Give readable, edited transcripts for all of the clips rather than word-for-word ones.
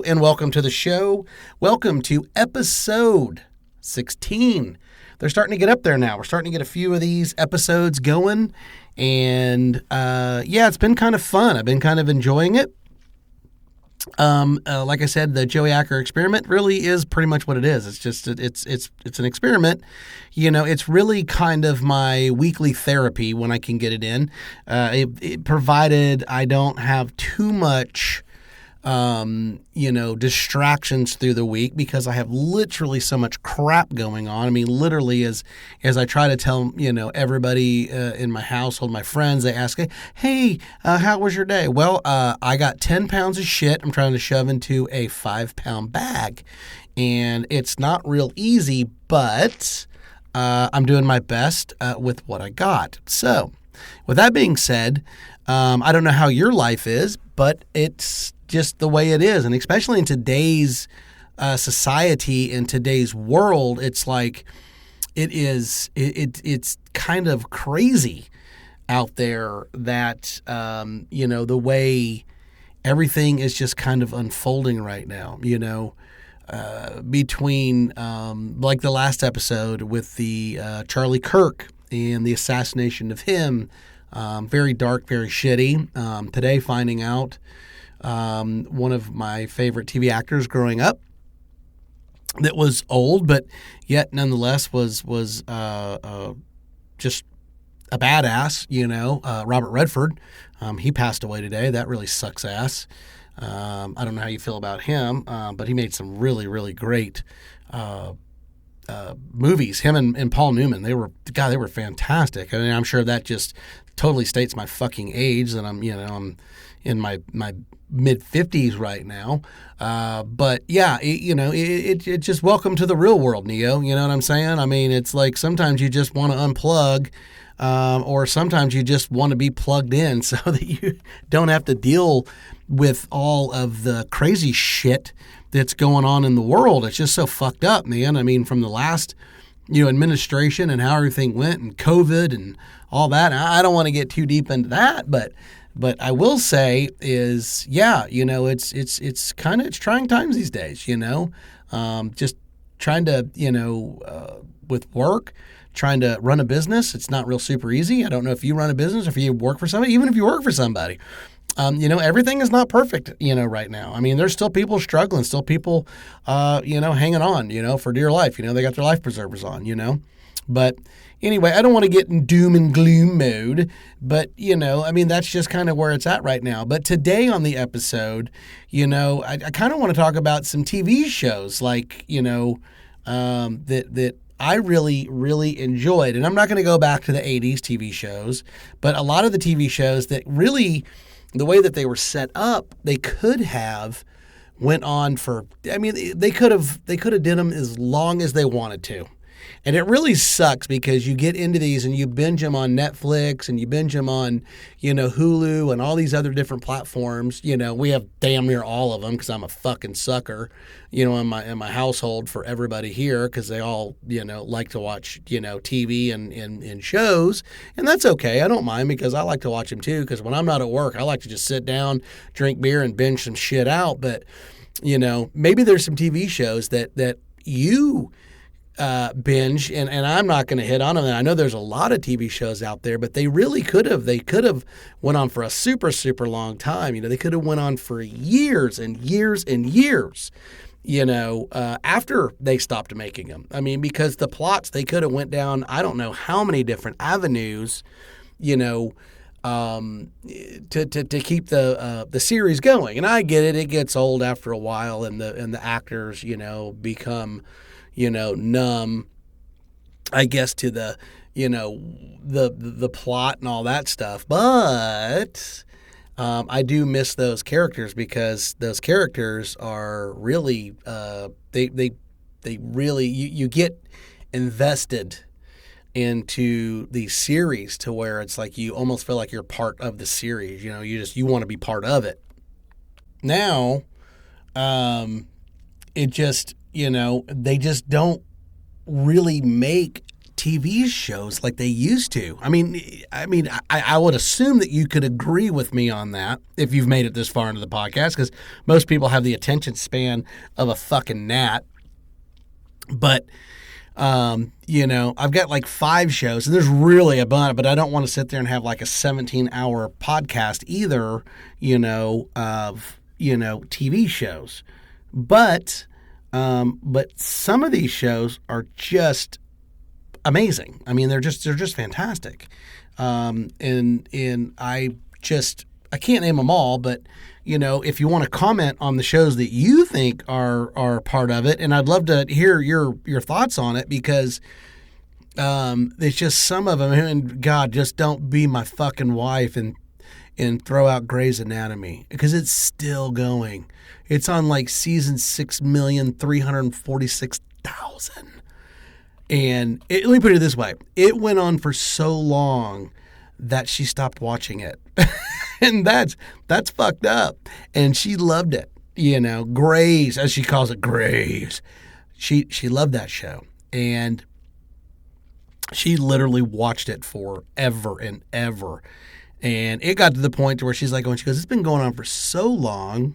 and welcome to the show. Welcome to episode 16. They're starting to get up there now. We're starting to get a few of these episodes going, and it's been kind of fun. I've been kind of enjoying it. Like I said, the Joey Acker experiment really is pretty much what it is. It's just it's an experiment. You know, it's really kind of my weekly therapy when I can get it in. It provided I don't have too much distractions through the week, because I have literally so much crap going on. I mean, literally, as I try to tell, everybody in my household, my friends, they ask, hey, how was your day? Well, I got 10 pounds of shit I'm trying to shove into a 5-pound bag, and it's not real easy, but I'm doing my best with what I got. So, with that being said, I don't know how your life is, but it's just the way it is. And especially in today's society, in today's world, it's like it's kind of crazy out there that, the way everything is just kind of unfolding right now, between like the last episode with the Charlie Kirk and the assassination of him. Very dark, very shitty. Today, finding out one of my favorite TV actors growing up that was old, but yet nonetheless was just a badass, Robert Redford. He passed away today. That really sucks ass. I don't know how you feel about him, but he made some really, really great movies. Him and Paul Newman, they were fantastic. I mean, I'm sure that just totally states my fucking age, that I'm in my mid 50s right now. But yeah, it just, welcome to the real world, Neo. You know what I'm saying? I mean, it's like sometimes you just want to unplug, or sometimes you just want to be plugged in so that you don't have to deal with all of the crazy shit that's going on in the world. It's just so fucked up, man. I mean, from the last, administration and how everything went, and COVID and all that. I don't want to get too deep into that, but I will say is, it's trying times these days, just trying to, with work, trying to run a business. It's not real super easy. I don't know if you run a business or if you work for somebody, even if you work for somebody. Everything is not perfect, right now. I mean, there's still people struggling, still people, hanging on, for dear life. They got their life preservers on, But anyway, I don't want to get in doom and gloom mode, but, that's just kind of where it's at right now. But today on the episode, I kind of want to talk about some TV shows like, that I really, really enjoyed. And I'm not going to go back to the 80s TV shows, but a lot of the TV shows that really, the way that they were set up, they could have went on for, they could have did them as long as they wanted to. And it really sucks because you get into these and you binge them on Netflix and you binge them on, Hulu and all these other different platforms. We have damn near all of them because I'm a fucking sucker, in my household for everybody here, because they all, like to watch, TV and shows. And that's okay. I don't mind, because I like to watch them too, because when I'm not at work, I like to just sit down, drink beer and binge some shit out. But, maybe there's some TV shows that you binge, and I'm not going to hit on them. And I know there's a lot of TV shows out there, but they really could have went on for a super, super long time. They could have went on for years and years and years, after they stopped making them. I mean, because the plots, they could have went down, I don't know how many different avenues, to keep the series going. And I get it. It gets old after a while, and the actors, become, numb, I guess, to the, the plot and all that stuff. But I do miss those characters, because those characters are really, they really, you get invested into the series to where it's like you almost feel like you're part of the series. You want to be part of it. Now, it just, they just don't really make TV shows like they used to. I would assume that you could agree with me on that if you've made it this far into the podcast, because most people have the attention span of a fucking gnat. But, I've got like 5 shows, and there's really a bunch, but I don't want to sit there and have like a 17-hour podcast either, of, TV shows. But some of these shows are just amazing. I mean, they're just fantastic. And I can't name them all, but if you want to comment on the shows that you think are part of it, and I'd love to hear your thoughts on it, because it's just some of them. And God, just don't be my fucking wife and throw out Grey's Anatomy, because it's still going. It's on like season 6,346,000. And let me put it this way. It went on for so long that she stopped watching it. And that's fucked up. And she loved it. Grey's, as she calls it, Grey's. She loved that show. And she literally watched it forever and ever. And it got to the point where she's like, it's been going on for so long.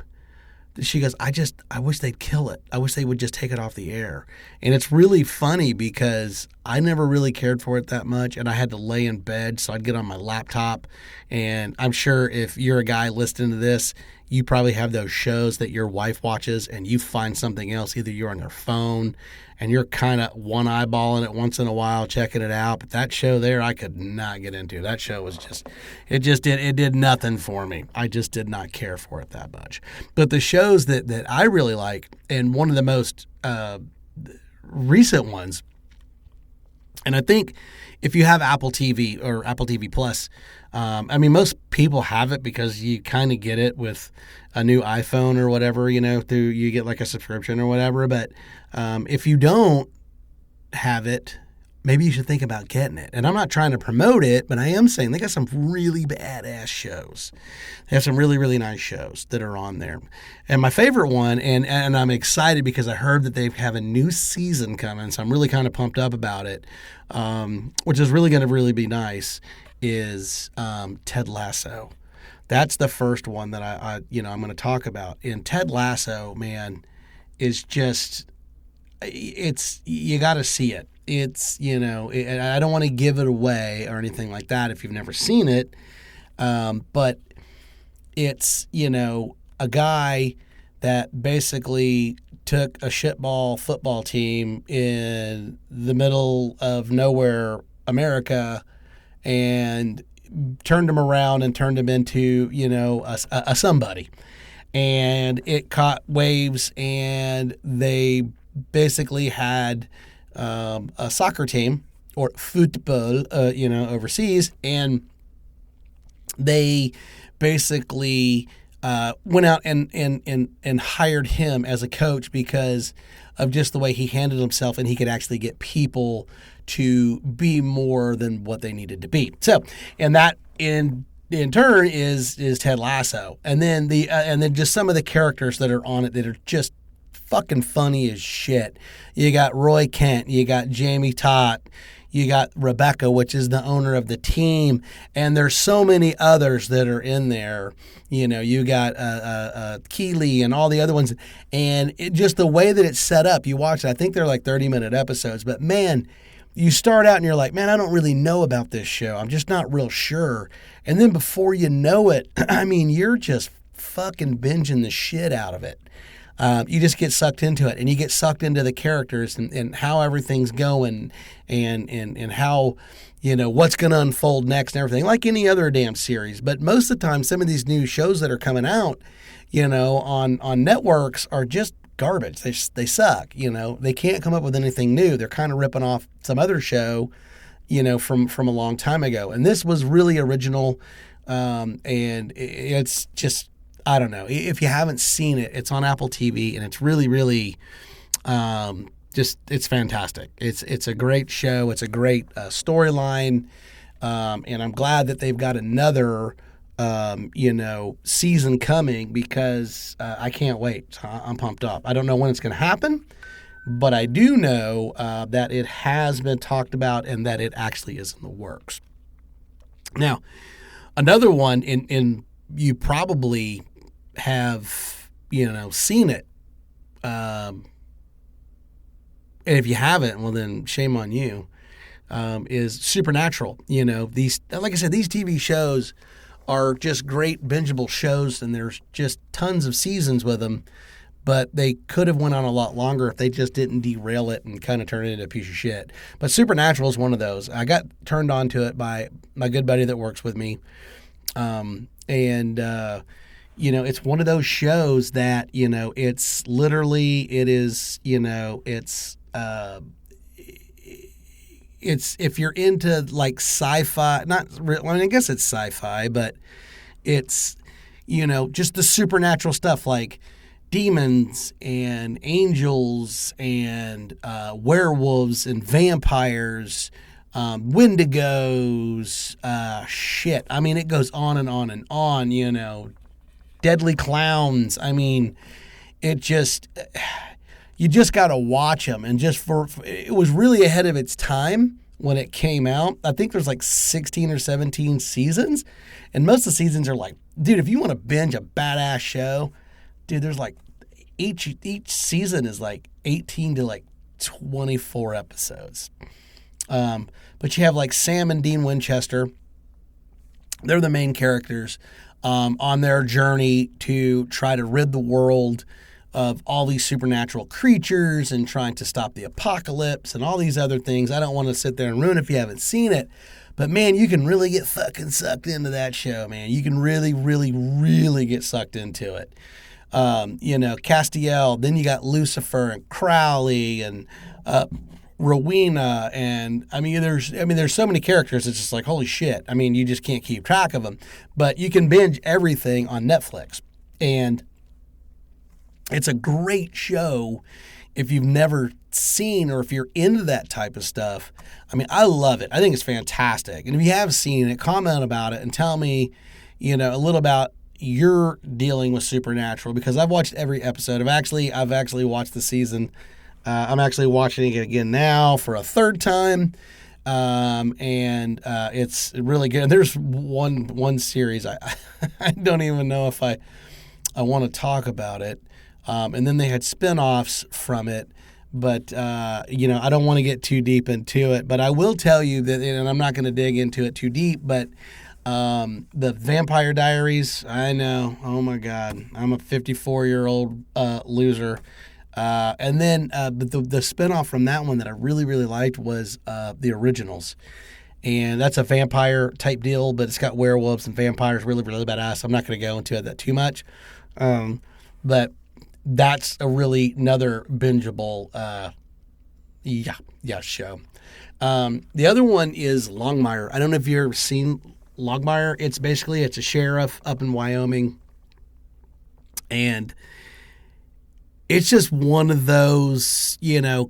She goes, I wish they'd kill it. I wish they would just take it off the air. And it's really funny because I never really cared for it that much, and I had to lay in bed, so I'd get on my laptop. And I'm sure if you're a guy listening to this, you probably have those shows that your wife watches, and you find something else. Either you're on your phone and you're kind of one eyeballing it once in a while, checking it out. But that show there, I could not get into. That show was it did nothing for me. I just did not care for it that much. But the shows that I really like, and one of the most recent ones, and I think if you have Apple TV or Apple TV Plus, most people have it because you kind of get it with a new iPhone or whatever, through you get like a subscription or whatever. But if you don't have it, maybe you should think about getting it. And I'm not trying to promote it, but I am saying they got some really badass shows. They have some really, really nice shows that are on there. And my favorite one, and I'm excited because I heard that they have a new season coming, so I'm really kind of pumped up about it, which is really going to really be nice, is Ted Lasso. That's the first one that I'm going to talk about. And Ted Lasso, man, is just, you got to see it. It's, I don't want to give it away or anything like that if you've never seen it. But it's, a guy that basically took a shitball football team in the middle of nowhere, America, and turned him around and turned him into, a somebody. And it caught waves, and they basically had a soccer team, or football, overseas, and they basically went out and hired him as a coach because of just the way he handled himself, and he could actually get people to be more than what they needed to be. So, and that in turn is Ted Lasso, and then just some of the characters that are on it that are just fucking funny as shit. You got Roy Kent, you got Jamie Tott, you got Rebecca, which is the owner of the team, and there's so many others that are in there. You got Keeley and all the other ones, and just the way that it's set up, you watch it. I think they're like 30-minute episodes, but man, you start out and you're like, man, I don't really know about this show. I'm just not real sure. And then before you know it, you're just fucking binging the shit out of it. You just get sucked into it, and you get sucked into the characters and how everything's going and how, what's going to unfold next and everything, like any other damn series. But most of the time, some of these new shows that are coming out, on networks are just garbage. They suck. They can't come up with anything new. They're kind of ripping off some other show, from a long time ago. And this was really original, and it's just, I don't know. If you haven't seen it, it's on Apple TV, and it's really, really, it's fantastic. It's a great show. It's a great storyline, and I'm glad that they've got another, season coming, because I can't wait. I'm pumped up. I don't know when it's going to happen, but I do know that it has been talked about and that it actually is in the works. Now, another one, in you probably have seen it, and if you haven't, well then shame on you. Is Supernatural. These, like I said, these TV shows are just great bingeable shows, and there's just tons of seasons with them. But they could have went on a lot longer if they just didn't derail it and kind of turn it into a piece of shit. But Supernatural is one of those. I got turned on to it by my good buddy that works with me. It's one of those shows that, it's literally, it's if you're into like sci-fi, I guess it's sci-fi, but it's, just the supernatural stuff like demons and angels and werewolves and vampires, wendigos, shit. I mean, it goes on and on and on, deadly clowns. I mean, it just, you just got to watch them. And it was really ahead of its time when it came out. I think there's like 16 or 17 seasons. And most of the seasons are like, dude, if you want to binge a badass show, dude, there's like, each season is like 18 to like 24 episodes. But you have like Sam and Dean Winchester. They're the main characters on their journey to try to rid the world of all these supernatural creatures and trying to stop the apocalypse and all these other things. I don't want to sit there and ruin it if you haven't seen it. But man, you can really get fucking sucked into that show, man. You can really, really, really get sucked into it. Castiel, then you got Lucifer and Crowley and Rowena, and there's so many characters. It's just like, holy shit. I mean, you just can't keep track of them. But you can binge everything on Netflix, and it's a great show if you've never seen or if you're into that type of stuff. I mean, I love it. I think it's fantastic. And if you have seen it, comment about it and tell me, a little about you're dealing with Supernatural, because I've watched every episode. I've actually watched the season. I'm actually watching it again now for a third time, and it's really good. And there's one series I don't even know if I want to talk about it. And then they had spinoffs from it, but I don't want to get too deep into it. But I will tell you that, and I'm not going to dig into it too deep, but the Vampire Diaries, I know. Oh my God, I'm a 54-year-old loser. And then the spinoff from that one that I really, really liked was The Originals. And that's a vampire type deal, but it's got werewolves and vampires, really, really badass. I'm not going to go into that too much. But that's another bingeable show. The other one is Longmire. I don't know if you've ever seen Longmire. It's a sheriff up in Wyoming, and it's just one of those,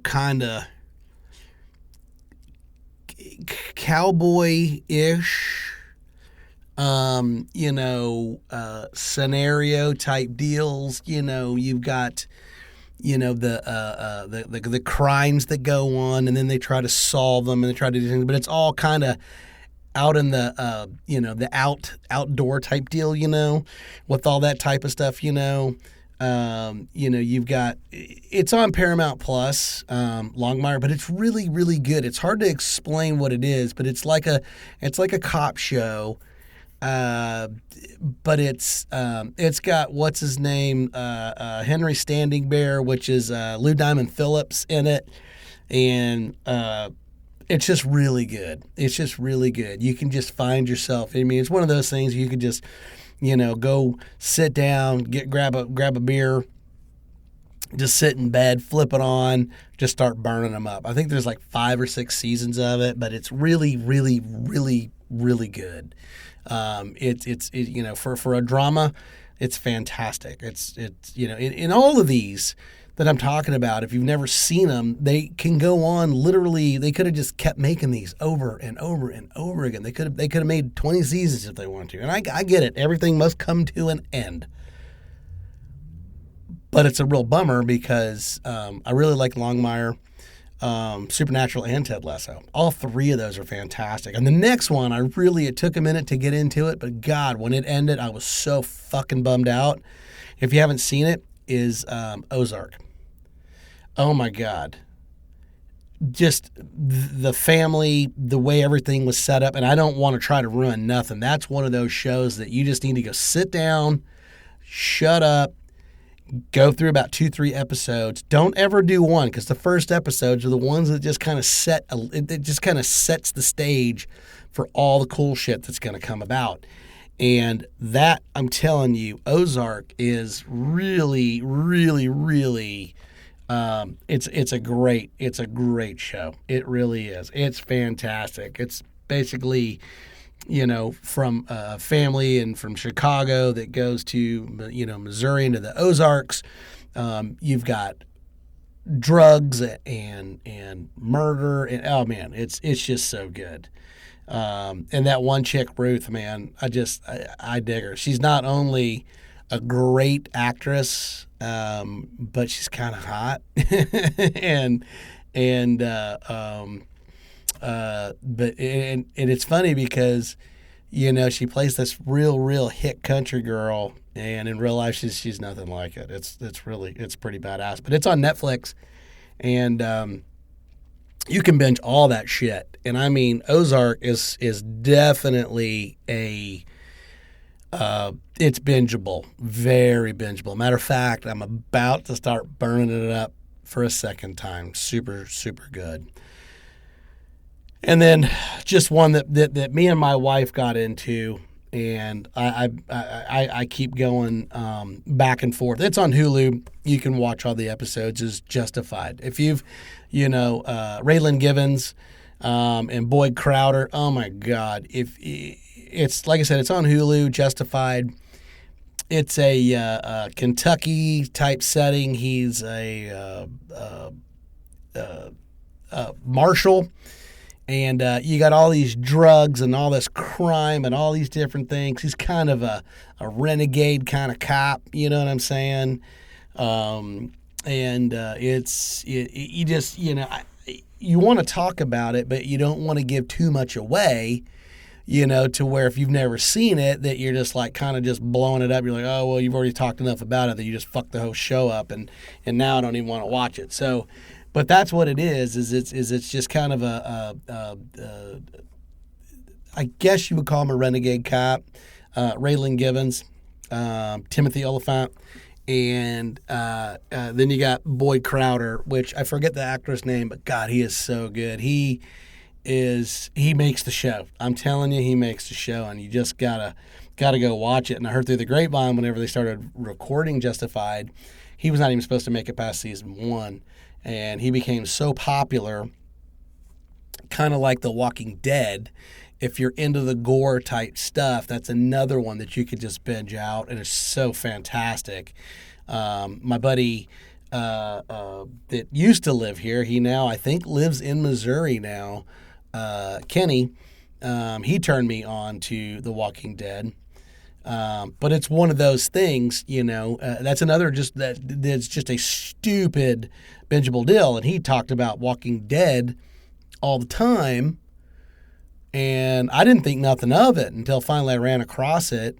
kind of cowboy-ish, scenario type deals. You've got, the crimes that go on, and then they try to solve them, and they try to do things, but it's all kind of out in the the outdoor type deal, with all that type of stuff. You've got, it's on Paramount Plus, Longmire, but it's really, really good. It's hard to explain what it is, but it's like a cop show. But it's got, what's his name? Henry Standing Bear, which is, Lou Diamond Phillips in it. And, it's just really good. It's just really good. You can just find yourself. I mean, it's one of those things you could just, go sit down, grab a beer, just sit in bed, flip it on, just start burning them up. I think there's like 5 or 6 seasons of it, but it's really, really, really, really good. It's for a drama, it's fantastic. It's in all of these that I'm talking about, if you've never seen them, they can go on literally. They could have just kept making these over and over and over again. They could have made 20 seasons if they wanted to. And I get it. Everything must come to an end. But it's a real bummer because I really like Longmire, Supernatural, and Ted Lasso. All three of those are fantastic. And the next one, it took a minute to get into it, but God, when it ended, I was so fucking bummed out. If you haven't seen it, is Ozark. Oh my God. Just the family, the way everything was set up, and I don't want to try to ruin nothing. That's one of those shows that you just need to go sit down, shut up, go through about 2-3 episodes. Don't ever do one, because the first episodes are the ones that just kind of it just kind of sets the stage for all the cool shit that's going to come about. And that, I'm telling you, Ozark is really, really, really. It's a great show. It really is. It's fantastic. It's basically, from a family and from Chicago that goes to, Missouri into the Ozarks. You've got drugs and murder, and oh man, it's just so good. And that one chick, Ruth, man, I dig her. She's not only a great actress, but she's kind of hot, and it's funny because she plays this real hit country girl, and in real life she's nothing like it. It's pretty badass. But it's on Netflix, and you can binge all that shit. And I mean, Ozark is definitely it's bingeable, very bingeable. Matter of fact, I'm about to start burning it up for a second time. Super, super good. And then just one that me and my wife got into, and I keep going back and forth. It's on Hulu. You can watch all the episodes. Is Justified. If you've, Raylan Givens and Boyd Crowder. Oh my God! It's like I said, it's on Hulu. Justified. It's a Kentucky type setting. He's a marshal, and you got all these drugs and all this crime and all these different things. He's kind of a renegade kind of cop. You know what I'm saying? You want to talk about it, but you don't want to give too much away. To where if you've never seen it, that you're just like kind of just blowing it up. You're like, oh, well, you've already talked enough about it that you just fucked the whole show up, and now I don't even want to watch it. So, but that's what it is it's just kind of I guess you would call him a renegade cop, Raylan Givens, Timothy Oliphant, and then you got Boyd Crowder, which I forget the actor's name, but God, he is so good. He makes the show. I'm telling you, he makes the show, and you just gotta go watch it. And I heard through the grapevine whenever they started recording Justified, he was not even supposed to make it past season 1, and he became so popular, kind of like The Walking Dead. If you're into the gore type stuff, that's another one that you could just binge out, and it's so fantastic. My buddy that used to live here, he now I think lives in Missouri now. Kenny, he turned me on to The Walking Dead. But it's one of those things, that's another that's just a stupid bingeable deal. And he talked about Walking Dead all the time, and I didn't think nothing of it until finally I ran across it.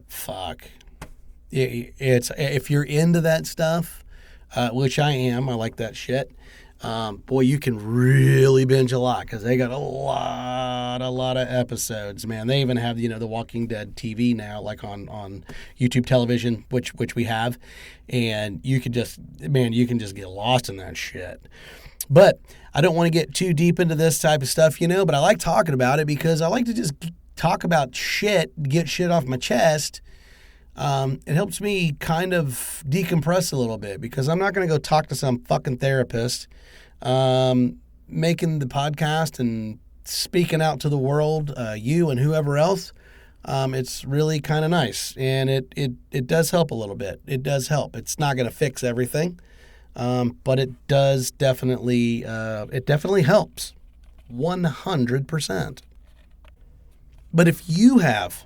Fuck. It's if you're into that stuff, which I am, I like that shit. Boy, you can really binge a lot because they got a lot of episodes, man. They even have, The Walking Dead TV now, like on YouTube television, which we have, and you can just get lost in that shit. But I don't want to get too deep into this type of stuff, but I like talking about it because I like to just talk about shit, get shit off my chest. It helps me kind of decompress a little bit because I'm not going to go talk to some fucking therapist. Making the podcast and speaking out to the world, you and whoever else, it's really kind of nice, and it does help a little bit. It does help. It's not going to fix everything, but it does definitely helps, 100%. But if you have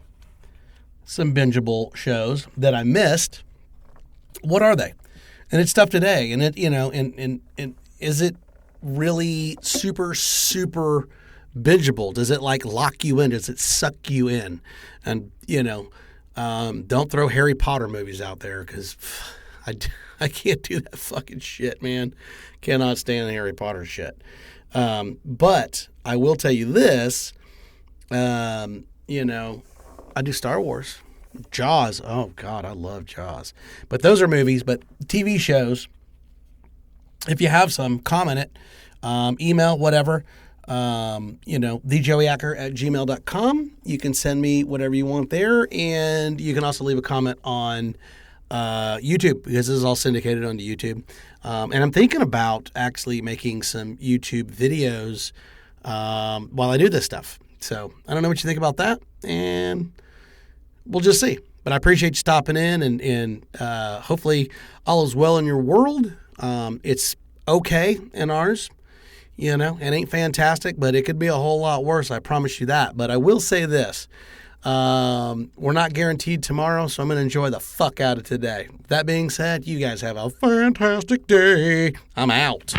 some bingeable shows that I missed. What are they? And it's stuff today. And and is it really super, super bingeable? Does it like lock you in? Does it suck you in? And, don't throw Harry Potter movies out there because I can't do that fucking shit, man. Cannot stand the Harry Potter shit. But I will tell you this, I do Star Wars. Jaws. Oh, God, I love Jaws. But those are movies. But TV shows, if you have some, comment it. Email, whatever. thejoeyacker@gmail.com. You can send me whatever you want there. And you can also leave a comment on YouTube, because this is all syndicated onto YouTube. And I'm thinking about actually making some YouTube videos while I do this stuff. So I don't know what you think about that, and we'll just see. But I appreciate you stopping in, and hopefully all is well in your world. It's okay in ours. It ain't fantastic, but it could be a whole lot worse. I promise you that. But I will say this. We're not guaranteed tomorrow, so I'm going to enjoy the fuck out of today. That being said, you guys have a fantastic day. I'm out.